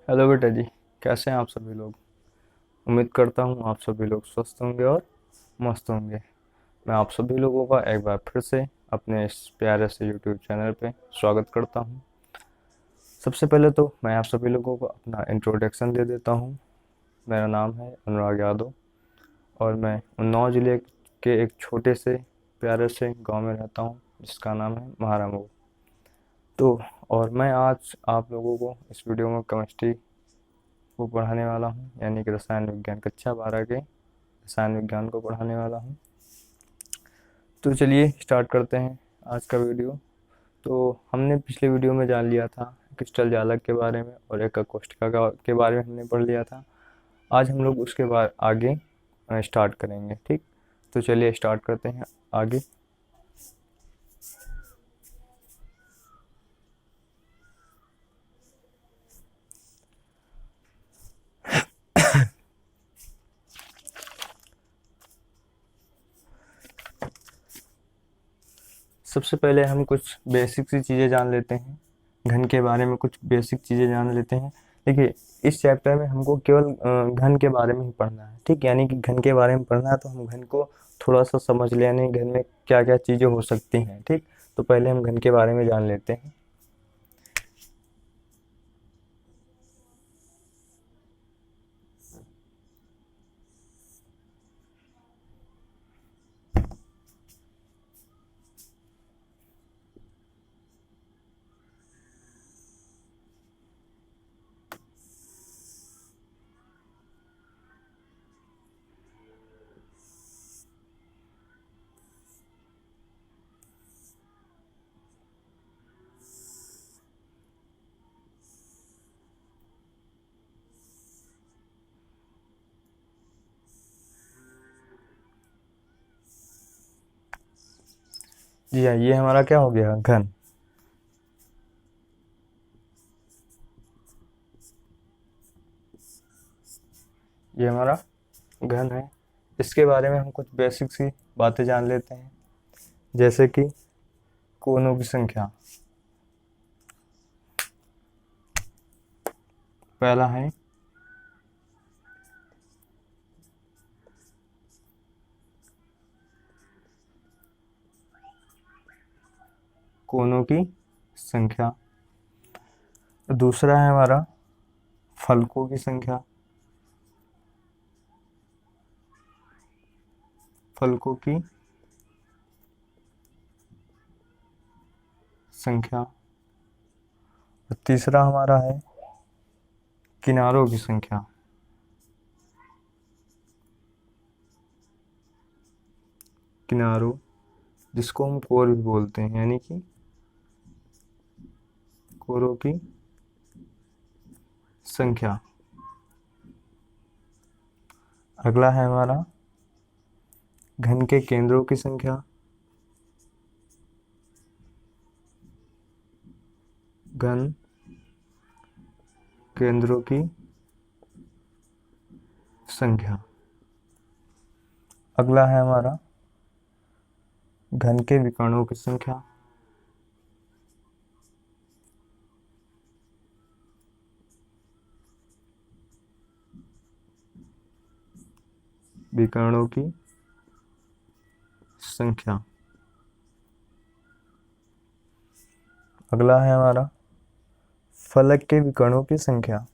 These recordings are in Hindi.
हेलो बेटा जी। कैसे हैं आप सभी लोग। उम्मीद करता हूँ आप सभी लोग स्वस्थ होंगे और मस्त होंगे। मैं आप सभी लोगों का एक बार फिर से अपने इस प्यारे से यूट्यूब चैनल पे स्वागत करता हूँ। सबसे पहले तो मैं आप सभी लोगों को अपना इंट्रोडक्शन दे देता हूँ। मेरा नाम है अनुराग यादव और मैं उन्नाव ज़िले के एक छोटे से प्यारे से गांव में रहता हूँ जिसका नाम है महारामऊ। तो और मैं आज आप लोगों को इस वीडियो में केमिस्ट्री को पढ़ाने वाला हूँ, यानी कि रसायन विज्ञान कक्षा 12 के रसायन विज्ञान को पढ़ाने वाला हूँ। तो चलिए स्टार्ट करते हैं आज का वीडियो। तो हमने पिछले वीडियो में जान लिया था क्रिस्टल जालक के बारे में और एक कोष्ठिका के बारे में हमने पढ़ लिया था। आज हम लोग उसके बाद आगे स्टार्ट करेंगे, ठीक। तो चलिए स्टार्ट करते हैं आगे। सबसे पहले हम कुछ बेसिक सी चीज़ें जान लेते हैं, घन के बारे में कुछ बेसिक चीज़ें जान लेते हैं। देखिए, इस चैप्टर में हमको केवल घन के बारे में ही पढ़ना है, ठीक। यानी कि घन के बारे में पढ़ना है तो हम घन को थोड़ा सा समझ लें, घन में क्या क्या चीज़ें हो सकती हैं, ठीक। तो पहले हम घन के बारे में जान लेते हैं। जी हाँ, ये हमारा क्या हो गया, घन। ये हमारा घन है। इसके बारे में हम कुछ बेसिक सी बातें जान लेते हैं, जैसे कि कोनों की संख्या। पहला है कोनों की संख्या, दूसरा है हमारा फलकों की संख्या। फलकों की संख्या। और तीसरा हमारा है किनारों की संख्या। किनारों, जिसको हम कोर भी बोलते हैं, यानी कि कोरों की संख्या। अगला है हमारा घन के केंद्रों की संख्या। घन केंद्रों की संख्या। अगला है हमारा घन के विकर्णों की संख्या। विकर्णों की संख्या। अगला है हमारा फलक के विकर्णों की संख्या।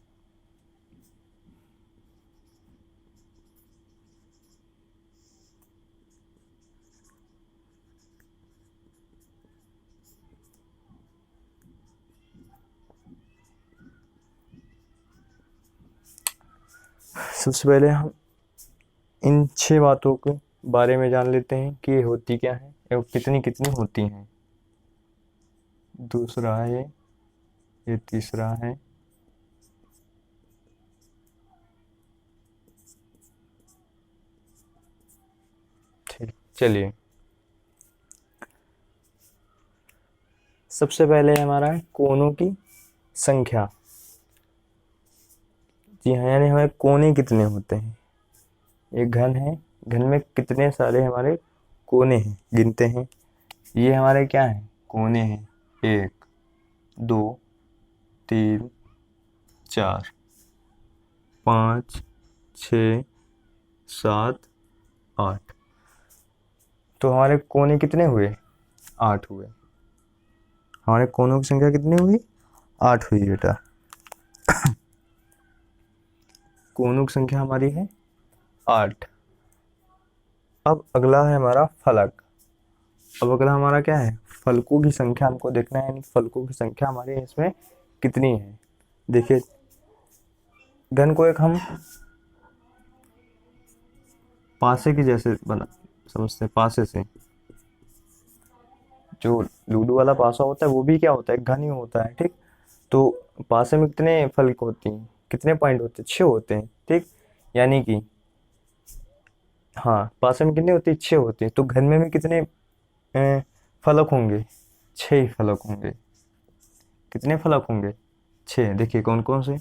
सबसे पहले हम इन 6 बातों के बारे में जान लेते हैं कि ये होती क्या है एवं कितनी कितनी होती हैं। दूसरा है ये तीसरा है, ठीक। चलिए, सबसे पहले हमारा है कोनों की संख्या। जी हाँ, यानी हमारे कोने कितने होते हैं। एक घन है, घन में कितने सारे हमारे कोने हैं, गिनते हैं। ये हमारे क्या हैं, कोने हैं। 1 2 3 4। 5, 6, 7, 8। तो हमारे कोने कितने हुए? 8 हुए। हमारे कोनों की संख्या कितनी हुई? 8 हुई बेटा। कोनों की संख्या हमारी है 8। अब अगला है हमारा फलक। अब अगला हमारा क्या है? फलकों की संख्या हमको देखना है, यानी फलकों की संख्या हमारे इसमें कितनी है। देखिए, घन को एक हम पासे की जैसे बना समझते हैं। पासे से जो लूडो वाला पासा होता है वो भी क्या होता है? घन ही होता है, ठीक। तो पासे में कितने फलक होती हैं? कितने पॉइंट होते हैं? 6 होते हैं, ठीक। यानी कि हाँ, पासे में कितने होती है? 6 होती है। तो घन में भी कितने फलक होंगे? 6 फलक होंगे। कितने फलक होंगे? 6। देखिए कौन कौन से।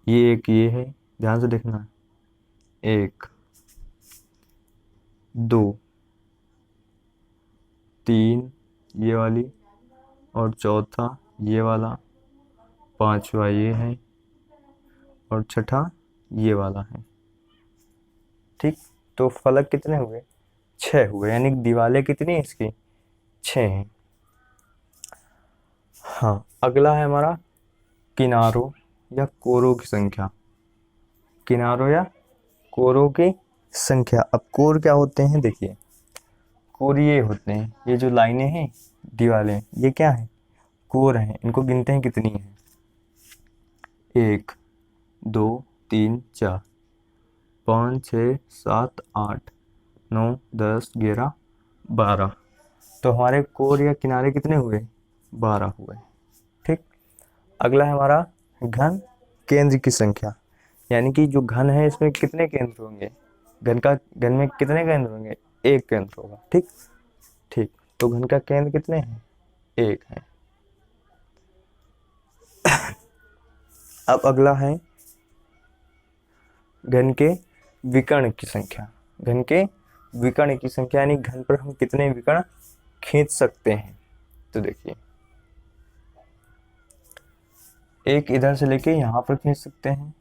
ये एक ये है, ध्यान से देखना। 1, 2, 3 ये वाली, और चौथा ये वाला, पांचवा ये है, और छठा ये वाला है, ठीक। तो फलक कितने हुए? 6 हुए, यानी दीवारें कितनी है इसकी? 6 हैं। हाँ, अगला है हमारा किनारों या कोरों की संख्या। किनारों या कोरों की संख्या। अब कोर क्या होते हैं? देखिए, कोर ये होते हैं, ये जो लाइनें हैं, दीवारें, ये क्या है? कोर हैं। इनको गिनते हैं कितनी है? 1, 2, 3, 4, 5, 6, 7, 8, 9, 10, 11, 12। तो हमारे कोर या किनारे कितने हुए? 12 हुए, ठीक। अगला है हमारा घन केंद्र की संख्या, यानी कि जो घन है इसमें कितने केंद्र होंगे? घन में कितने केंद्र होंगे? 1 केंद्र होगा, ठीक। ठीक, तो घन का केंद्र कितने हैं? 1 है। अब अगला है घन के विकर्ण की संख्या। घन के विकर्ण की संख्या, यानी घन पर हम कितने विकर्ण खींच सकते हैं। तो देखिए, एक इधर से लेके यहाँ पर खींच सकते हैं,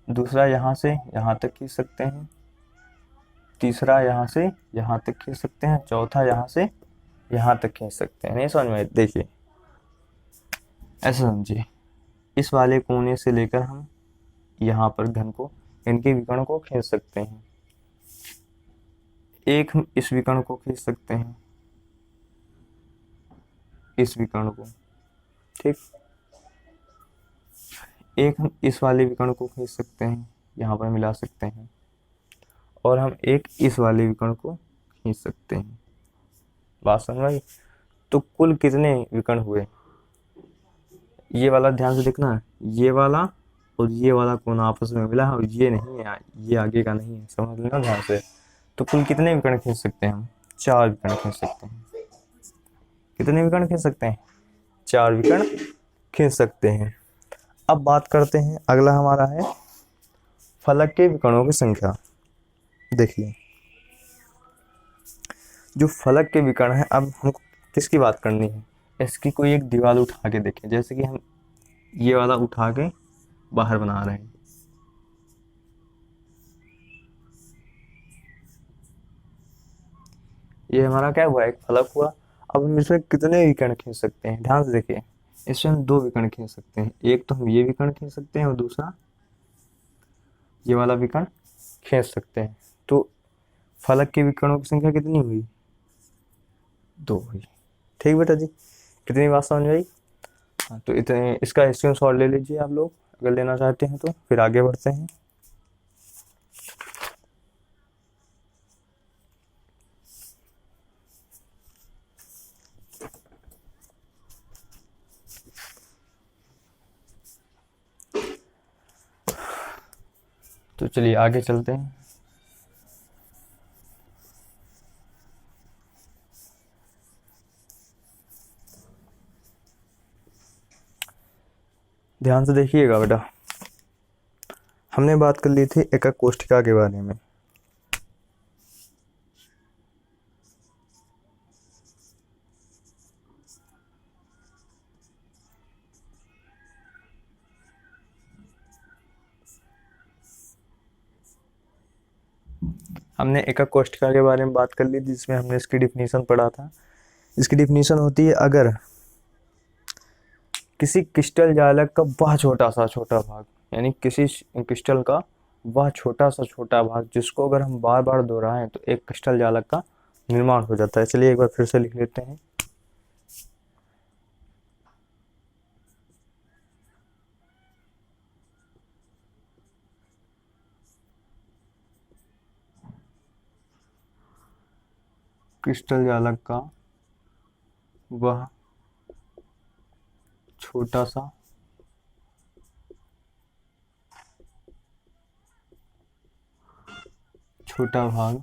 दूसरा यहाँ से यहाँ तक खींच सकते हैं, तीसरा यहाँ से यहाँ तक खींच सकते हैं, चौथा यहाँ से यहाँ तक खींच सकते हैं। नहीं समझ में? देखिए ऐसा समझिए, इस वाले कोने से लेकर हम यहाँ पर घन को, इनके विकर्ण को खींच सकते हैं। एक हम इस विकर्ण को खींच सकते हैं, इस विकर्ण को, ठीक। एक हम इस वाले विकर्ण को खींच सकते हैं, यहाँ पर मिला सकते हैं, और हम एक इस वाले विकर्ण को खींच सकते हैं। बात समझ आई? तो कुल कितने विकर्ण हुए? ये वाला ध्यान से देखना, ये वाला और ये वाला कोना आपस में मिला है, और ये नहीं है, ये आगे का नहीं है, समझ लेना ध्यान से। तो कुल कितने विकर्ण खींच सकते हैं हम? 4 विकर्ण खींच सकते हैं। कितने विकर्ण खींच सकते हैं? 4 विकर्ण खींच सकते हैं। अब बात करते हैं, अगला हमारा है फलक के विकर्णों की संख्या। देखिए, जो फलक के विकर्ण है, अब हमको किसकी बात करनी है? इसकी कोई एक दीवार उठा के देखें, जैसे कि हम ये वाला उठा के बाहर बना रहे हैं। ये हमारा क्या हुआ? एक फलक हुआ। अब हम इसमें कितने विकर्ण खींच सकते हैं? ध्यान से देखिए, इसमें हम 2 विकर्ण खींच सकते हैं। एक तो हम ये विकर्ण खींच सकते हैं, और दूसरा ये वाला विकर्ण खींच सकते हैं। तो फलक के विकर्णों की संख्या कितनी हुई? 2 हुई, ठीक बेटा जी। कितनी बात समझ में आई? हाँ, तो इतने इसका स्क्रीनशॉट ले लीजिए आप लोग, अगर लेना चाहते हैं तो। फिर आगे बढ़ते हैं। तो चलिए आगे चलते हैं। ध्यान से देखिएगा बेटा, हमने बात कर ली थी एकक कोष्ठिका के बारे में। हमने एकक कोष्ठिका के बारे में बात कर ली जिसमें हमने इसकी डिफिनीशन पढ़ा था। इसकी डिफिनीशन होती है, अगर किसी क्रिस्टल जालक का वह छोटा सा छोटा भाग, यानी किसी क्रिस्टल का वह छोटा सा छोटा भाग जिसको अगर हम बार बार दोहराएं तो एक क्रिस्टल जालक का निर्माण हो जाता है। चलिए एक बार फिर से लिख लेते हैं। क्रिस्टल जालक का वह छोटा सा छोटा भाग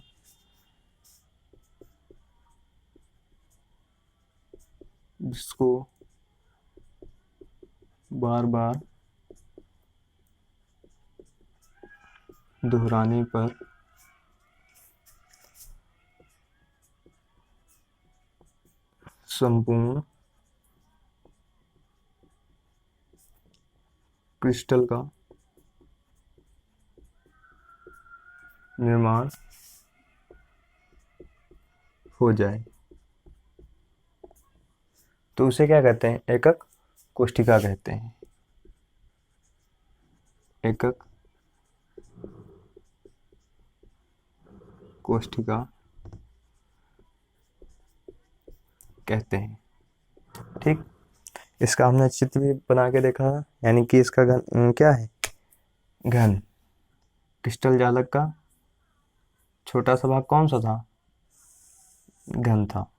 जिसको बार बार दोहराने पर संपूर्ण क्रिस्टल का निर्माण हो जाए तो उसे क्या कहते हैं? एकक कोष्ठिका कहते हैं। एकक कोष्ठिका कहते हैं। ठीक, इसका हमने चित्र भी बना के देखा, यानी कि इसका घन क्या है? घन। क्रिस्टल जालक का छोटा सा भाग कौन सा था? घन था।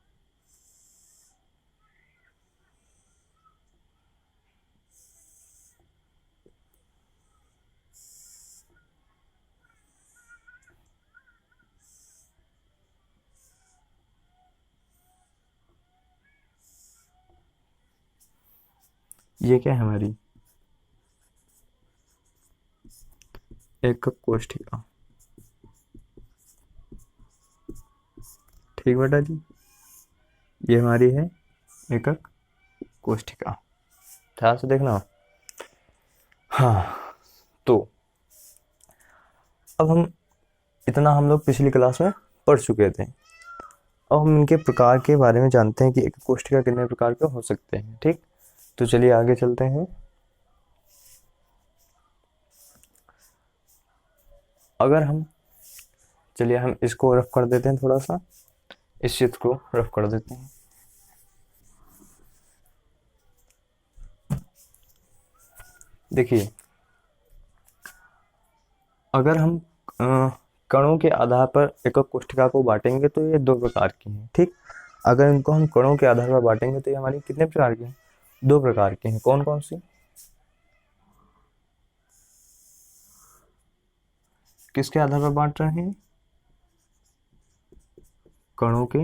ये क्या है हमारी? एकक कोष्ठिका। ठीक बेटा जी, ये हमारी है एकक कोष्ठिका। ध्यान से देखना। हाँ, तो अब हम लोग पिछली क्लास में पढ़ चुके थे। अब हम इनके प्रकार के बारे में जानते हैं कि एक कोष्ठिका कितने प्रकार के हो सकते हैं। ठीक, तो चलिए आगे चलते हैं। अगर चलिए हम इसको रफ कर देते हैं, थोड़ा सा इस चित्र को रफ कर देते हैं। देखिए, अगर हम कणों के आधार पर एकक कोष्ठिका को बांटेंगे तो ये दो प्रकार की हैं। ठीक, अगर इनको हम कणों के आधार पर बांटेंगे तो ये हमारी कितने प्रकार की हैं? दो प्रकार की हैं। कौन कौन सी? किसके आधार पर बांट रहे हैं? कणों के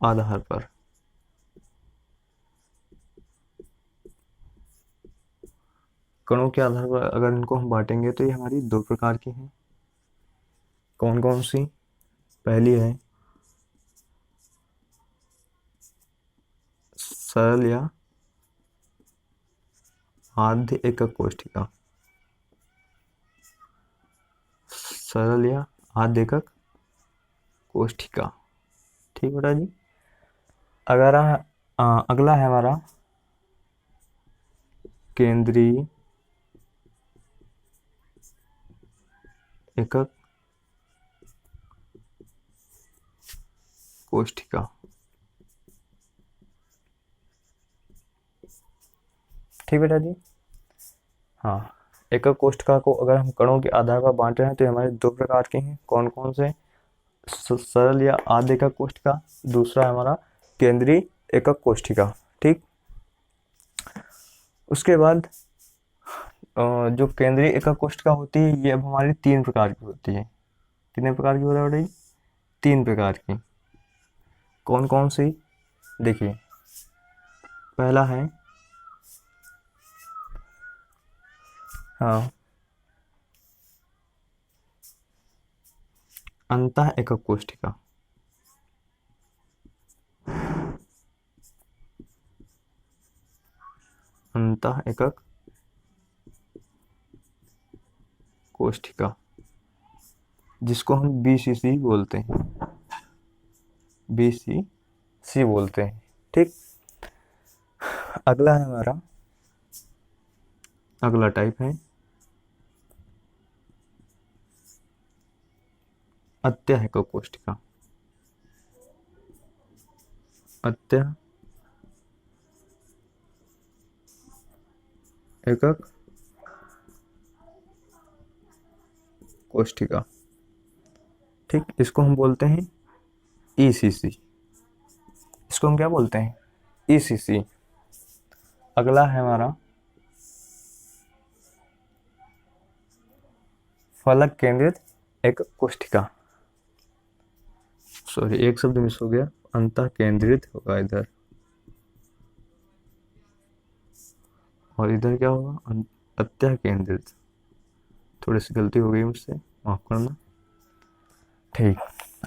आधार पर। कणों के आधार पर अगर इनको हम बांटेंगे तो ये हमारी दो प्रकार की हैं। कौन कौन सी? पहली है सरल या आद्य एकक कोष्ठिका। सरल या आद्य एकक कोष्ठिका। ठीक बेटा जी। अगर अगला है हमारा केंद्रीय एकक कोष्ठिका। ठीक बेटा जी। हाँ, एकक कोष्ठिका को अगर हम कणों के आधार पर बांट रहे हैं तो हमारे दो प्रकार के हैं। कौन कौन से? सरल या आद्य एकक कोष्ठिका, दूसरा है हमारा केंद्रीय एकक कोष्ठिका। ठीक, उसके बाद जो केंद्रीय एकक कोष्ठिका होती है ये अब हमारी तीन प्रकार की होती है। कितने प्रकार की होता है बेटा? तीन प्रकार की। कौन कौन सी? देखिए, पहला है हाँ अंतः एकक कोष्ठिका। अंतः एकक कोष्ठिका। जिसको हम BCC बोलते हैं, BCC बोलते हैं। ठीक, अगला है हमारा, अगला टाइप है अत्यधिक कोष्ठिका। एकक कोष्ठिका। ठीक, इसको हम बोलते हैं ECC। इसको हम क्या बोलते हैं? ECC। अगला है हमारा फलक केंद्रित एकक कोष्ठिका। सॉरी, एक शब्द मिस हो गया, अंतः केंद्रित होगा इधर, और इधर क्या होगा? अत्यः केंद्रित। थोड़ी सी गलती हो गई मुझसे, माफ करना। ठीक,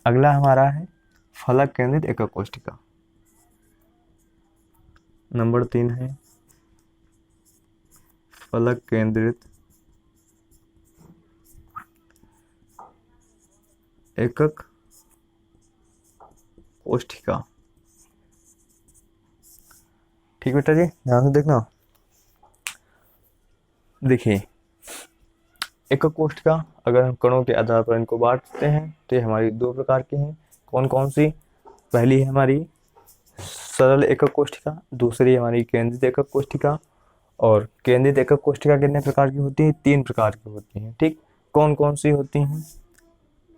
अगला हमारा है फलक केंद्रित एकक कोष्ठिका। नंबर 3 है फलक केंद्रित एकक कोष्ठिका। ठीक बेटा जी, ध्यान से देखना। देखिए, एकक कोष्ठिका अगर हम कणों के आधार पर इनको बांटते हैं तो ये हमारी दो प्रकार की हैं। कौन कौन सी? पहली है हमारी सरल एकक कोष्ठिका, दूसरी हमारी केंद्रित एकक कोष्ठिका। और केंद्रित एकक कोष्ठिका कितने प्रकार की होती है? 3 प्रकार की होती हैं। ठीक, कौन कौन सी होती हैं?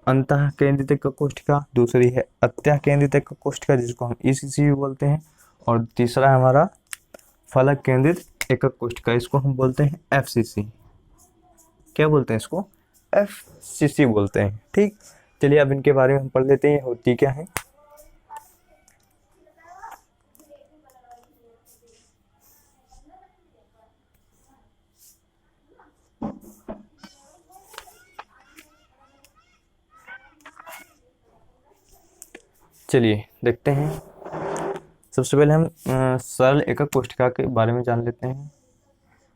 अंतः केंद्रित एकक कोष्ठिका, दूसरी है अत्यः केंद्रित एकक कोष्ठिका जिसको हम ECC भी बोलते हैं, और तीसरा है हमारा फलक केंद्रित एकक कोष्ठिका, इसको हम बोलते हैं FCC। क्या बोलते हैं इसको? FCC बोलते हैं। ठीक, चलिए अब इनके बारे में हम पढ़ लेते हैं, होती क्या है। चलिए देखते हैं। सबसे पहले हम सरल एकक कोष्ठिका के बारे में जान लेते हैं।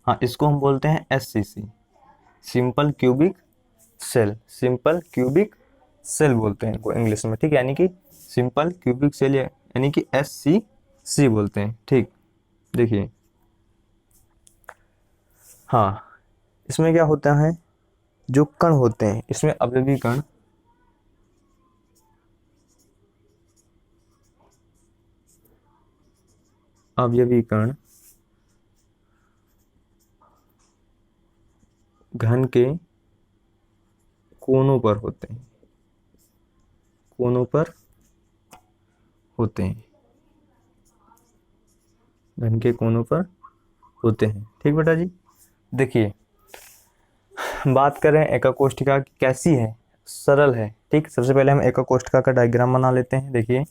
हाँ, इसको हम बोलते हैं SCC, simple cubic cell. Simple cubic cell बोलते हैं इनको इंग्लिश में। ठीक, यानी कि सिंपल क्यूबिक सेल यानी कि SCC बोलते हैं। ठीक, देखिए, हाँ, इसमें क्या होता है? जो कण होते हैं इसमें अवयवी कण घन के कोनों पर होते हैं, कोनों पर होते हैं, घन के कोनों पर होते हैं। ठीक बेटा जी, देखिए, बात करें एकक कोष्ठिका की, कैसी है? सरल है। ठीक, सबसे पहले हम एकक कोष्ठिका का डायग्राम बना लेते हैं। देखिए,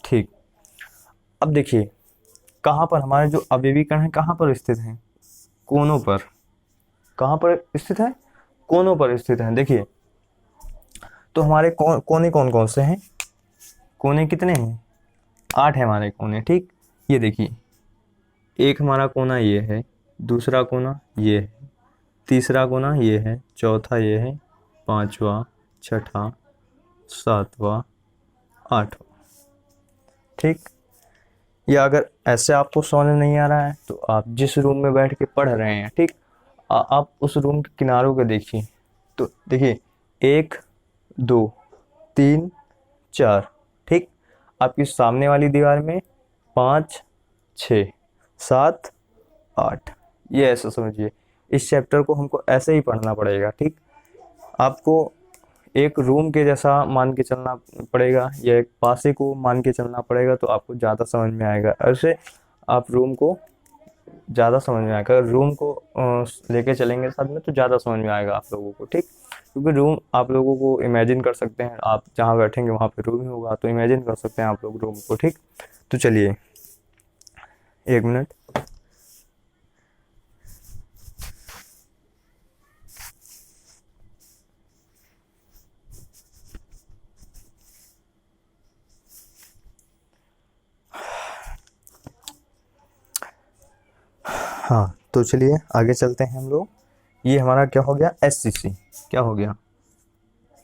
ठीक, अब देखिए कहाँ पर हमारे जो अवयवी कण है कहाँ पर स्थित हैं? कोनों पर। कहाँ पर स्थित है? कोनों पर स्थित हैं। देखिए, तो हमारे कोने कौन कौन से हैं? कोने कितने हैं? 8 है हमारे कोने। ठीक, ये देखिए, एक हमारा कोना ये है, दूसरा कोना ये है, तीसरा कोना ये है, चौथा ये है, पांचवा, छठा, सातवां, आठवां। ठीक, या अगर ऐसे आपको समझ नहीं आ रहा है तो आप जिस रूम में बैठ के पढ़ रहे हैं, ठीक, आप उस रूम के किनारों को देखिए। तो देखिए, 1 2 3 4। ठीक, आपकी सामने वाली दीवार में 5 6 7 8। ये ऐसा समझिए, इस चैप्टर को हमको ऐसे ही पढ़ना पड़ेगा। ठीक, आपको एक रूम के जैसा मान के चलना पड़ेगा या एक पासे को मान के चलना पड़ेगा, तो आपको ज़्यादा समझ में आएगा। ऐसे आप रूम को ज़्यादा समझ में आएगा। रूम को लेके चलेंगे साथ में तो ज़्यादा समझ में आएगा आप लोगों को। ठीक, क्योंकि रूम आप लोगों को इमेजिन कर सकते हैं, आप जहाँ बैठेंगे वहाँ पे रूम ही होगा, तो इमेजिन कर सकते हैं आप लोग रूम को। ठीक, तो चलिए 1 मिनट। हाँ, तो चलिए आगे चलते हैं हम लोग। ये हमारा क्या हो गया, SCC। क्या हो गया,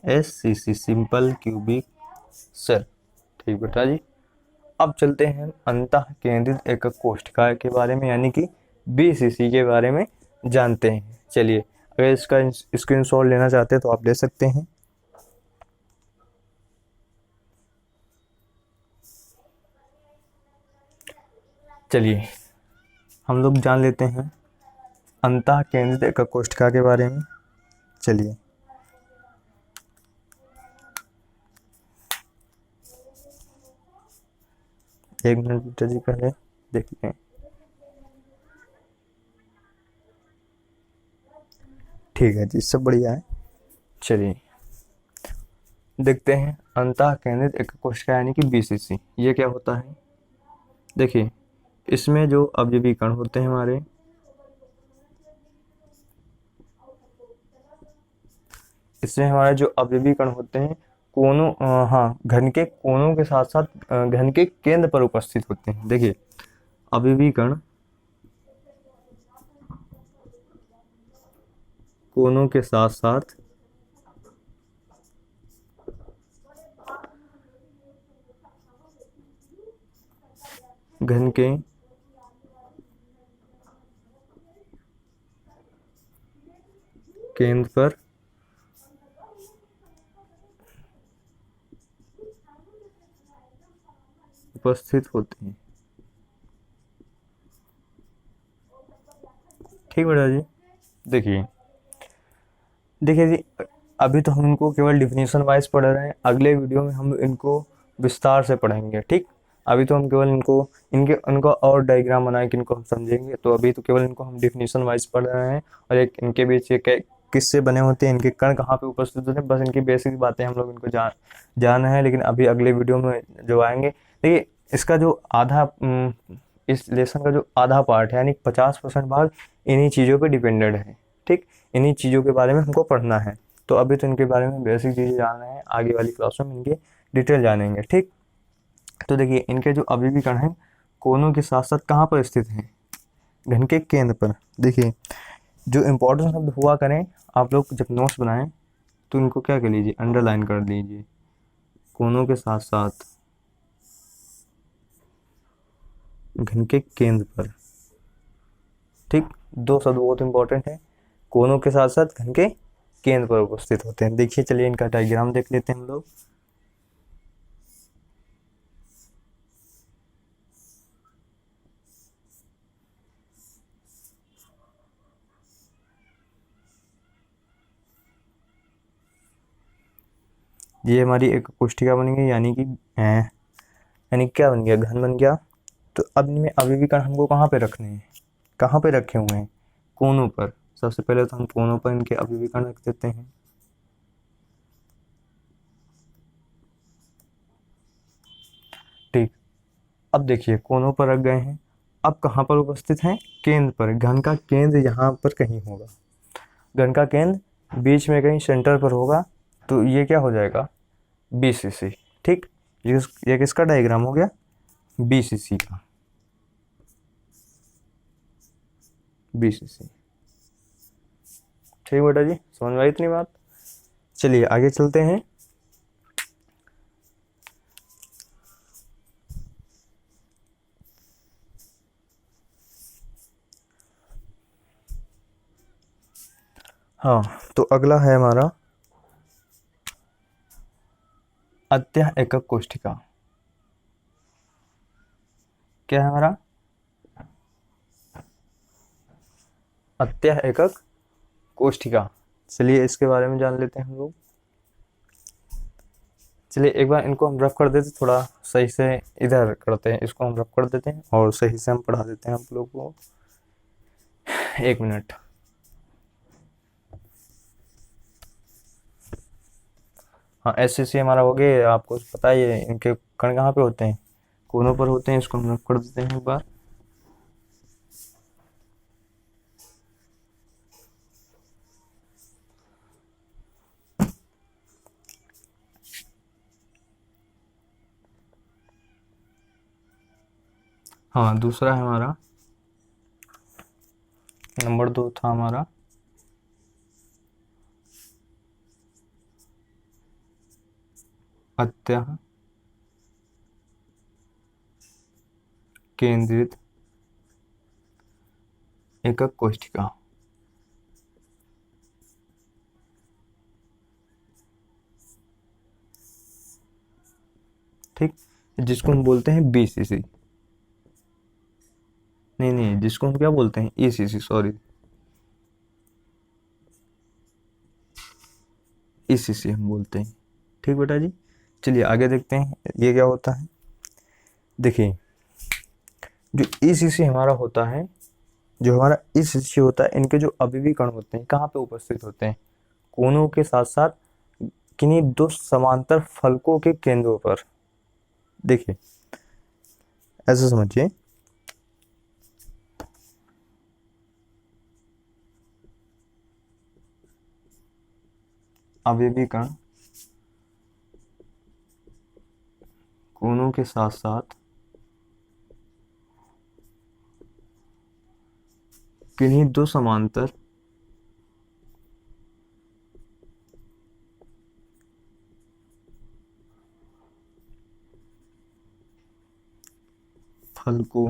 SCC, सिंपल क्यूबिक सेल। ठीक बेटा जी। अब चलते हैं अंतः केंद्रित एकक कोशिका के बारे में, यानी कि BCC के बारे में जानते हैं। चलिए, अगर इसका स्क्रीनशॉट लेना चाहते हैं तो आप ले सकते हैं। चलिए हम लोग जान लेते हैं अंतः केंद्रित एकक कोशिका के बारे में। चलिए, एक मिनट बेटा जी, पहले देख लें। ठीक है जी, सब बढ़िया है। चलिए देखते हैं अंतः केंद्रित एकक कोशिका यानी कि BCC, ये क्या होता है। देखिए, इसमें जो अवयवी कण होते हैं हमारे, इसमें हमारे जो अवयवी कण होते हैं कोनों, हाँ, घन के कोनों के साथ साथ घन के केंद्र पर उपस्थित होते हैं। देखिए, अवयवी कण कोनों के साथ साथ घन के केंद्र पर उपस्थित होते हैं। ठीक बेटा जी। देखिए देखिए जी, अभी तो हम इनको केवल डिफिनीशन वाइज पढ़ रहे हैं, अगले वीडियो में हम इनको विस्तार से पढ़ेंगे। ठीक, अभी तो हम केवल इनको इनके उनका और डायग्राम बना के इनको हम समझेंगे। तो अभी तो केवल इनको हम डिफिनीशन वाइज पढ़ रहे हैं, और एक इनके बीच ये किससे बने होते हैं, इनके कण कहाँ पे उपस्थित होते हैं, बस इनकी बेसिक बातें हम लोग इनको जाना है। लेकिन अभी अगले वीडियो में जो आएंगे, देखिए इसका जो आधा इस लेसन का जो आधा पार्ट है, यानी 50% भाग इन्हीं चीज़ों पे डिपेंडेड है। ठीक, इन्हीं चीज़ों के बारे में हमको पढ़ना है। तो अभी तो इनके बारे में बेसिक चीज़ें जान रहे हैं, आगे वाली क्लासों में इनके डिटेल जानेंगे। ठीक, तो देखिए इनके जो अवयवी कण हैं कोनों के साथ साथ कहाँ पर स्थित हैं, घन के केंद्र पर। देखिए, जो इम्पोर्टेंट शब्द हुआ करें, आप लोग जब नोट्स बनाएं तो इनको क्या कर लीजिए, अंडरलाइन कर लीजिए, कोनों के साथ साथ घन के केंद्र पर। ठीक, दो शब्द बहुत इंपॉर्टेंट है, कोनों के साथ साथ घन के केंद्र पर उपस्थित होते हैं। देखिए, चलिए इनका डायग्राम देख लेते हैं हम लोग। ये हमारी एक कोष्ठिका बन गई, यानी कि यानी क्या बन गया, घन बन गया। तो अब इनमें अवयवी कण हमको कहाँ पे रखने हैं, कहाँ पे रखे हुए हैं, कोनों पर। सबसे पहले तो हम कोनों पर इनके अवयवी कण रख देते हैं। ठीक, अब देखिए कोनों पर रख गए हैं, अब कहाँ पर उपस्थित हैं, केंद्र पर। घन का केंद्र यहाँ पर कहीं होगा, घन का केंद्र बीच में कहीं सेंटर पर होगा, तो ये क्या हो जाएगा, BCC। ठीक, ये किसका डायग्राम हो गया, BCC का, BCC। ठीक बेटा जी, समझ में आई इतनी बात। चलिए आगे चलते हैं। हाँ, तो अगला है हमारा अत्यह एकक कोष्ठिका। क्या है हमारा, अत्यह एकक कोष्ठिका। चलिए इसके बारे में जान लेते हैं हम लोग। चलिए एक बार इनको हम रफ कर देते, थोड़ा सही से इधर करते हैं, इसको हम रफ कर देते हैं और सही से हम पढ़ा देते हैं आप लोग को। एक मिनट। हाँ, SCC हमारा हो गया, आपको पता ही है इनके कण कहाँ पे होते हैं, कोनों पर होते हैं। इसको हम रफ कर देते हैं एक बार। हाँ, दूसरा है हमारा नंबर 2 था हमारा अत्या केंद्रित एकक कोशिका। ठीक, जिसको हम बोलते हैं बीसीसी। नहीं, जिसको हम क्या बोलते हैं, ईसीसी, सॉरी, ईसीसी हम बोलते हैं। ठीक बेटा जी, चलिए आगे देखते हैं ये क्या होता है। देखिए, जो ईसीसी हमारा होता है, जो हमारा ईसीसी होता है, इनके जो अवयवी कण होते हैं कहाँ पे उपस्थित होते हैं, कोनों के साथ साथ किन्हीं दो समांतर फलकों के केंद्रों पर। देखिए ऐसे समझिए, अवयवी कण कोनों के साथ साथ किन्हीं दो समांतर फलकों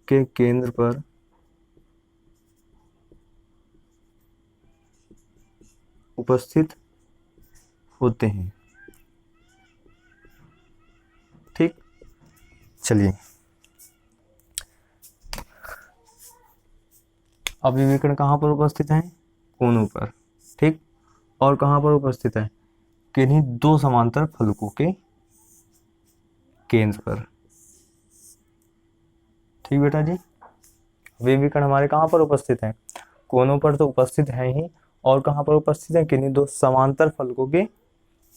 के केंद्र पर उपस्थित होते हैं। ठीक, चलिए अवयवी कण कहाँ पर उपस्थित हैं, कोनों पर। ठीक, और कहाँ पर उपस्थित है, किन्हीं दो समांतर फलकों के केंद्र पर। ठीक बेटा जी, अवयवी कण हमारे कहाँ पर उपस्थित हैं, कोनों पर तो उपस्थित है ही, और कहाँ पर उपस्थित है, किन्हीं दो समांतर फलकों के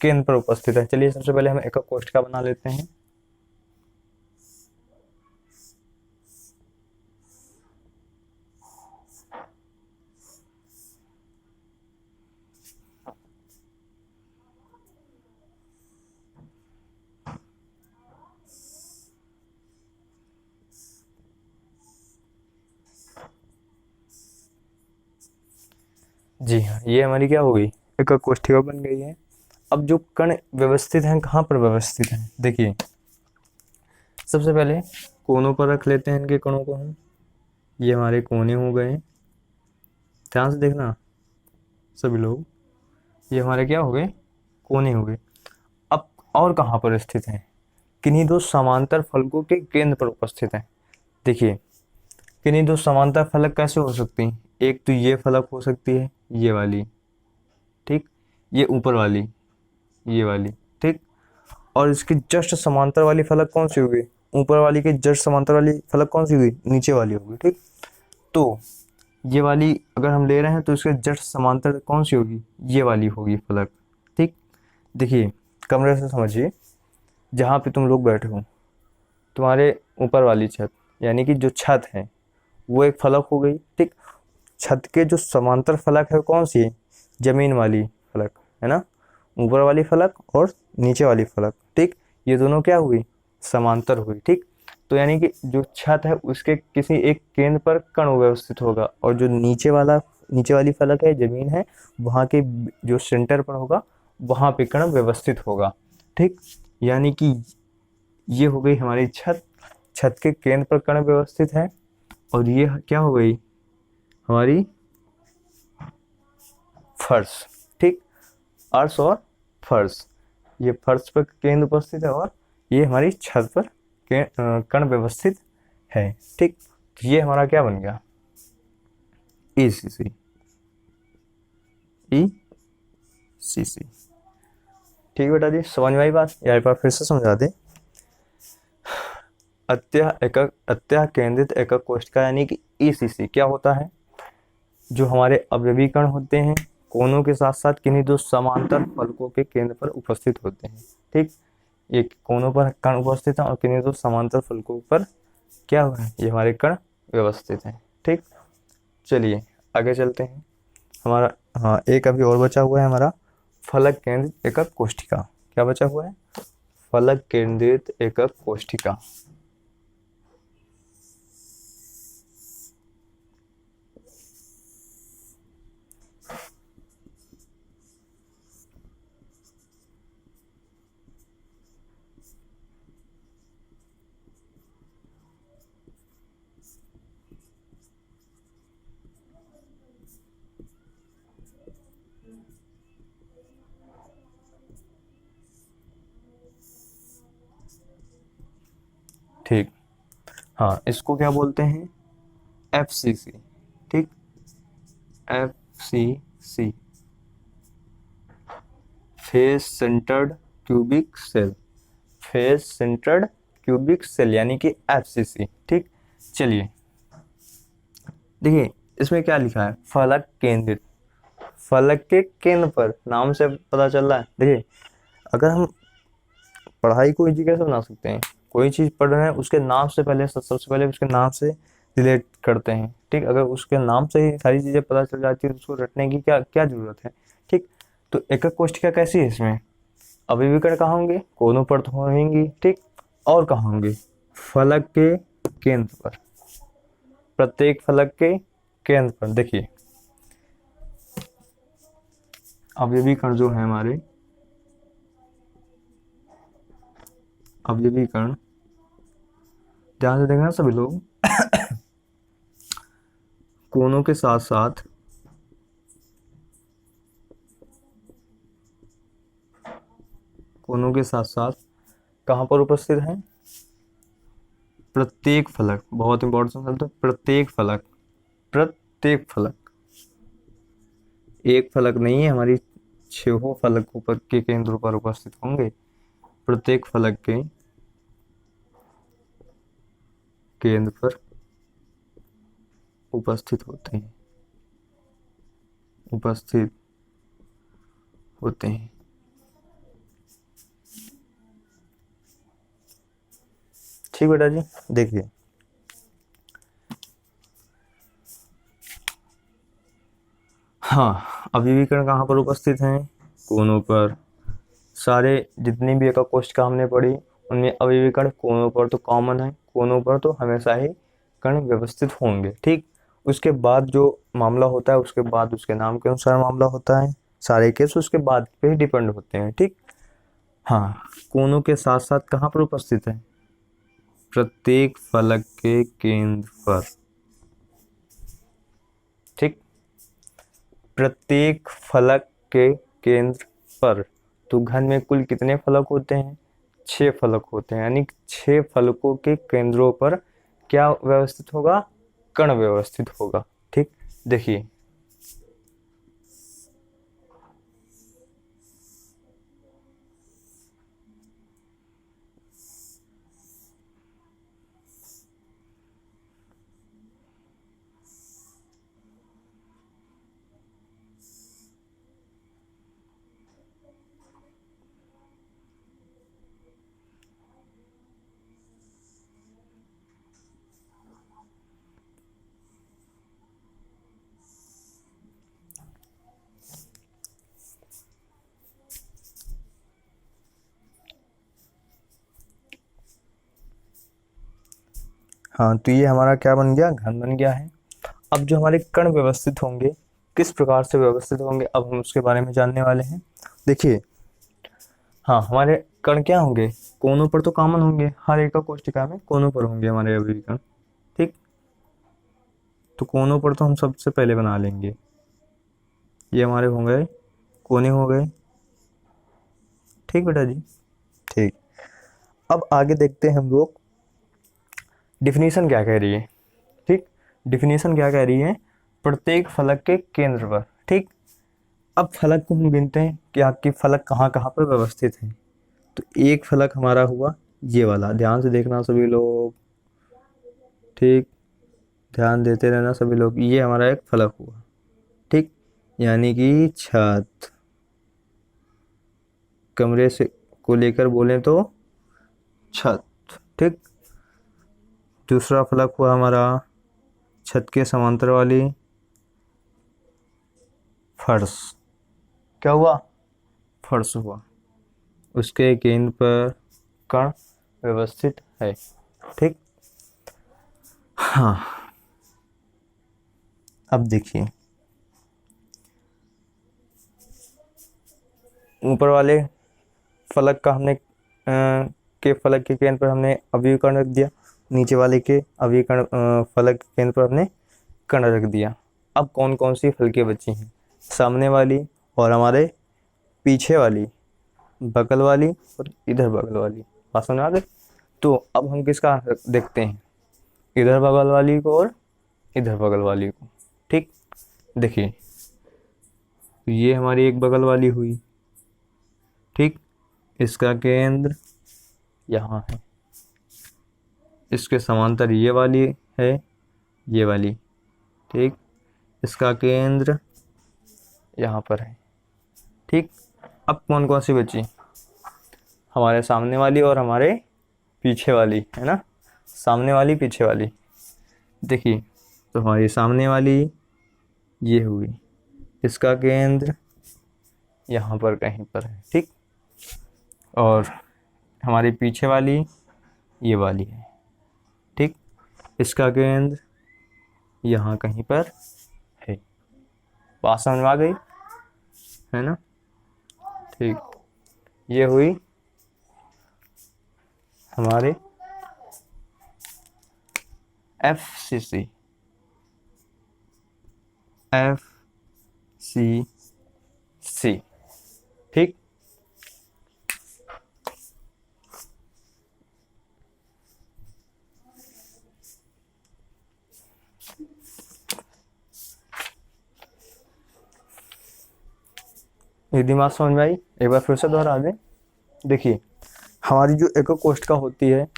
केंद्र पर उपस्थित है। चलिए सबसे पहले हम एकक कोशिका बना लेते हैं। जी हाँ, ये हमारी क्या हो गई, एकक कोशिका बन गई है। अब जो कण व्यवस्थित हैं कहाँ पर व्यवस्थित हैं, देखिए सबसे पहले कोनों पर रख लेते हैं इनके कणों को हम। ये हमारे कोने हो गए, ध्यान से देखना सभी लोग, ये हमारे क्या हो गए, कोने हो गए। अब और कहाँ पर स्थित हैं, किन्हीं दो समांतर फलकों के केंद्र पर उपस्थित हैं। देखिए किन्हीं दो समांतर फलक कैसे हो सकती हैं, एक तो ये फलक हो सकती है, ये वाली, ठीक, ये ऊपर वाली, ये वाली, ठीक, और इसकी जस्ट समांतर वाली फलक कौन सी होगी, ऊपर वाली के जस्ट समांतर वाली फलक कौन सी होगी, नीचे वाली होगी। ठीक, तो ये वाली अगर हम ले रहे हैं तो इसके जस्ट समांतर कौन सी होगी, ये वाली होगी फलक। ठीक, देखिए कमरे से समझिए, जहाँ पे तुम लोग बैठे हो, तुम्हारे ऊपर वाली छत यानी कि जो छत है वो एक फलक हो गई। ठीक, छत के जो समांतर फलक है कौन सी है, जमीन वाली फलक है ना, ऊपर वाली फलक और नीचे वाली फलक। ठीक, ये दोनों क्या हुई, समांतर हुई। ठीक, तो यानी कि जो छत है उसके किसी एक केंद्र पर कण व्यवस्थित होगा, और जो नीचे वाली फलक है, जमीन है, वहाँ के जो सेंटर पर होगा वहाँ पे कण व्यवस्थित होगा। ठीक, यानी कि ये हो गई हमारी छत, छत के केंद्र पर कण व्यवस्थित है, और ये क्या हो गई हमारी फर्श। ठीक, अर्श और फर्श, ये फर्श पर केंद्र उपस्थित है, और ये हमारी छत पर कण व्यवस्थित है। ठीक, ये हमारा क्या बन गया, ईसीसी, ईसीसी। ठीक बेटा जी, समझ में आई बात, या एक बार फिर से समझा दे। अत्यः केंद्रित एकक कोशिका यानी कि ईसीसी क्या होता है, जो हमारे अवयवी कण होते हैं कोनों के साथ साथ किन्हीं दो समांतर फलकों के केंद्र पर उपस्थित होते हैं। ठीक, ये कोनों पर कण उपस्थित है और किन्हीं दो समांतर फलकों पर क्या हुआ है, ये हमारे कण व्यवस्थित हैं। ठीक, चलिए आगे चलते हैं। हमारा हाँ एक अभी और बचा हुआ है हमारा, फलक केंद्रित एकक कोशिका। क्या बचा हुआ है, फलक केंद्रित एकक कोशिका। ठीक। हाँ, इसको क्या बोलते हैं? FCC। ठीक, FCC, face centred cubic cell, face centred cubic cell यानी कि FCC। ठीक, चलिए देखिए इसमें क्या लिखा है, फलक केंद्रित, फलक के केंद्र पर, नाम से पता चल रहा है। देखिए अगर हम पढ़ाई को इजी कैसे बना सकते हैं, कोई चीज़ पढ़ रहे हैं उसके नाम से पहले, सबसे पहले उसके नाम से रिलेट करते हैं। ठीक, अगर उसके नाम से ही सारी चीज़ें पता चल जाती है तो उसको रटने की क्या क्या जरूरत है। ठीक, तो एकक कोष्ठिका कैसी है इसमें, अभिविकर्ण कहाँ होंगे, कोनों पर तो होंगी। ठीक, और कहाँ होंगे, फलक के केंद्र पर, प्रत्येक फलक के केंद्र पर। देखिए अवयवी कण जो है हमारे, अवयवी कण, ध्यान से देखना सभी लोग, कोनों के साथ साथ कोनों के साथ साथ कहाँ पर उपस्थित हैं, प्रत्येक फलक, बहुत इंपॉर्टेंट शब्द है, प्रत्येक फलक, प्रत्येक फलक, एक फलक नहीं है, हमारी छहों फलकों पर के केंद्रों पर उपस्थित होंगे, प्रत्येक फलक के केंद्र पर उपस्थित होते हैं, उपस्थित होते हैं। ठीक बेटा जी, देखिए हाँ, अभिविकर्ण कहाँ पर उपस्थित हैं, कोनों पर। सारे जितनी भी एकक कोष्ठिका हमने पढ़ी उनमें अभिविकर्ण कोनों पर तो कॉमन है, कोनों पर तो हमेशा ही कण व्यवस्थित होंगे। ठीक, उसके बाद जो मामला होता है उसके बाद उसके नाम के अनुसार मामला होता है, सारे केस उसके बाद पे ही डिपेंड होते हैं। ठीक, हाँ, कोनों के साथ साथ कहाँ पर उपस्थित है, प्रत्येक फलक के केंद्र पर। ठीक, प्रत्येक फलक के केंद्र पर। तो घन में कुल कितने फलक होते हैं, 6 फलक होते हैं, यानी 6 फलकों के केंद्रों पर क्या व्यवस्थित होगा, कण व्यवस्थित होगा। ठीक, देखिए हाँ, तो ये हमारा क्या बन गया, घन बन गया है। अब जो हमारे कण व्यवस्थित होंगे, किस प्रकार से व्यवस्थित होंगे, अब हम उसके बारे में जानने वाले हैं। देखिए हाँ, हमारे कण क्या होंगे, कोनों पर तो कॉमन होंगे, हर एक कोष्ठिका में कोनों पर होंगे हमारे अवयवी कण। ठीक, तो कोनों पर तो हम सबसे पहले बना लेंगे, ये हमारे हो गए कोने हो गए। ठीक बेटा जी, ठीक। अब आगे देखते हैं हम लोग डिफिनीशन क्या कह रही है। ठीक, डिफिनीशन क्या कह रही है, प्रत्येक फलक के केंद्र पर। ठीक, अब फलक को हम गिनते हैं कि आपकी फलक कहाँ कहाँ पर व्यवस्थित है। तो एक फलक हमारा हुआ ये वाला, ध्यान से देखना सभी लोग। ठीक, ध्यान देते रहना सभी लोग, ये हमारा एक फलक हुआ। ठीक, यानी कि छत, कमरे से को लेकर बोलें तो छत। ठीक, दूसरा फलक हुआ हमारा छत के समांतर वाली फर्श, क्या हुआ, फर्श हुआ, उसके केंद्र पर कण व्यवस्थित है। ठीक, हाँ, अब देखिए ऊपर वाले फलक का हमने के फलक के केंद्र पर हमने अवयवी कण रख दिया, नीचे वाले के अवयवी कण फलक के केंद्र पर हमने कण रख दिया। अब कौन कौन सी फलकें बची हैं, सामने वाली और हमारे पीछे वाली, बगल वाली और इधर बगल वाली। बात समझ आ गई। तो अब हम किसका देखते हैं, इधर बगल वाली को और इधर बगल वाली को। ठीक, देखिए ये हमारी एक बगल वाली हुई। ठीक, इसका केंद्र यहाँ है, इसके समांतर ये वाली है, ये वाली। ठीक, इसका केंद्र यहाँ पर है। ठीक, अब कौन कौन सी बची, हमारे सामने वाली और हमारे पीछे वाली, है ना, सामने वाली पीछे वाली। देखिए तो हमारी सामने वाली ये हुई, इसका केंद्र यहाँ पर कहीं पर है। ठीक, और हमारी पीछे वाली ये वाली है। ठीक, इसका केंद्र यहाँ कहीं पर है। बात समझ में आ गई, है ना। ठीक, ये हुई हमारे FCC। ठीक, ये दिमाग समझ में आई, एक बार फिर से दोहरा दें। देखिए हमारी जो एकक कोष्ठिका होती है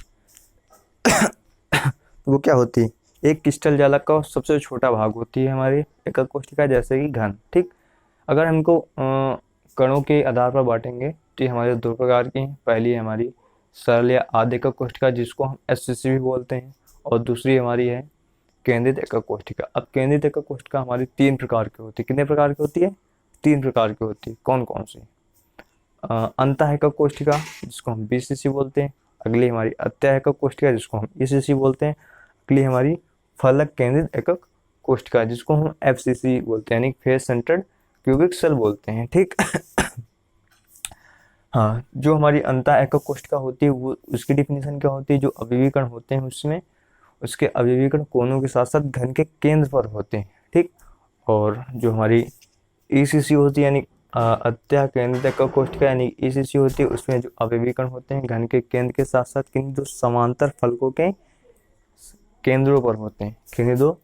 वो क्या होती है, एक क्रिस्टल जालक का सबसे छोटा भाग होती है हमारी एकक कोष्ठिका, जैसे कि घन। ठीक, अगर हमको कणों के आधार पर बांटेंगे तो ये हमारे दो प्रकार की हैं। पहली है हमारी सरल या आद्य एकक कोष्ठिका, जिसको हम SCC भी बोलते हैं, और दूसरी हमारी है केंद्रित एकक कोष्ठिका। अब केंद्रित एकक कोष्ठिका हमारी 3 प्रकार की होती है। कितने प्रकार की होती है, 3 प्रकार की होती है। कौन कौन सी, अंतः एकक कोष्ठिका जिसको हम BCC बोलते हैं, अगली हमारी अत्यय एकक कोष्ठिका जिसको हम ECC बोलते हैं, अगली हमारी फलक केंद्रित एकक कोष्ठिका जिसको हम FCC बोलते हैं, यानी फेस सेंटर्ड क्यूबिक सेल बोलते हैं। ठीक हाँ, जो हमारी अंतः एकक कोष्ठिका होती है वो उसकी डिफिनीशन क्या होती है, जो अवयवीकरण होते हैं उसमें उसके अवयवीकरण कोनों के साथ साथ घन के केंद्र पर होते हैं। ठीक, और जो हमारी ECC होती है यानी अत्यय केंद्रित एकक कोष्ठिका यानी ECC होती है, उसमें जो अवयवीकरण होते हैं घन के केंद्र के साथ साथ किन्हीं दो समांतर फलकों के केंद्रों पर होते हैं, किन्हीं दो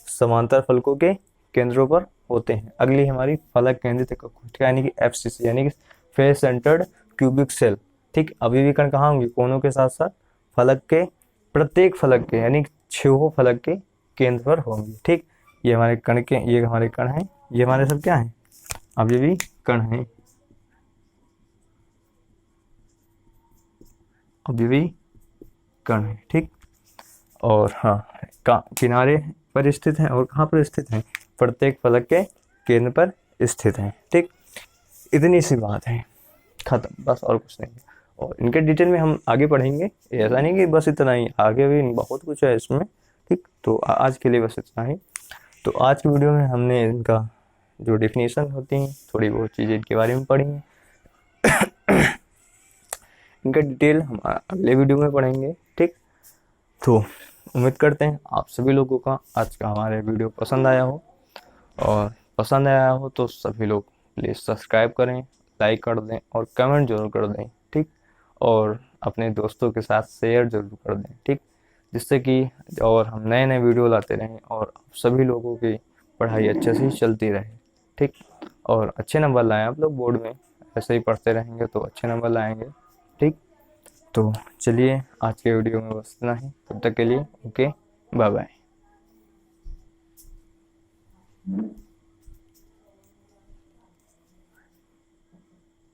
समांतर फलकों के केंद्रों पर होते हैं। अगली हमारी फलक केंद्रित एकक कोष्ठिका यानी कि FCC यानी कि फेस सेंटर्ड क्यूबिक सेल। ठीक, अवयवीकरण कहाँ होंगे, कोनों के साथ साथ फलक के प्रत्येक फलक के यानी 6 फलक के केंद्र पर होंगे। ठीक, ये हमारे कण के, ये हमारे कण हैं, ये हमारे सब क्या हैं, अवयवी कण हैं, अवयवी कण है। ठीक, और हाँ किनारे पर स्थित हैं और कहाँ पर स्थित हैं, प्रत्येक फलक के केंद्र पर स्थित हैं। ठीक, इतनी सी बात है, खत्म, बस और कुछ नहीं। और इनके डिटेल में हम आगे पढ़ेंगे, ऐसा नहीं कि बस इतना ही, आगे भी बहुत कुछ है इसमें। ठीक, तो आज के लिए बस इतना ही। तो आज की वीडियो में हमने इनका जो डेफिनेशन होती हैं थोड़ी बहुत चीज़ें इनके बारे में पढ़ी हैं। इनका डिटेल हम अगले वीडियो में पढ़ेंगे। ठीक, तो उम्मीद करते हैं आप सभी लोगों का आज का हमारे वीडियो पसंद आया हो, और पसंद आया हो तो सभी लोग प्लीज़ सब्सक्राइब करें, लाइक कर दें और कमेंट जरूर कर दें। ठीक, और अपने दोस्तों के साथ शेयर जरूर कर दें। ठीक, जिससे कि और हम नए नए वीडियो लाते रहें और सभी लोगों की पढ़ाई अच्छे से चलती रहे। ठीक, और अच्छे नंबर लाएं आप लोग बोर्ड में, ऐसे ही पढ़ते रहेंगे तो अच्छे नंबर लाएंगे। ठीक, तो चलिए आज के वीडियो में बस इतना ही, तब तक के लिए ओके, बाय बाय।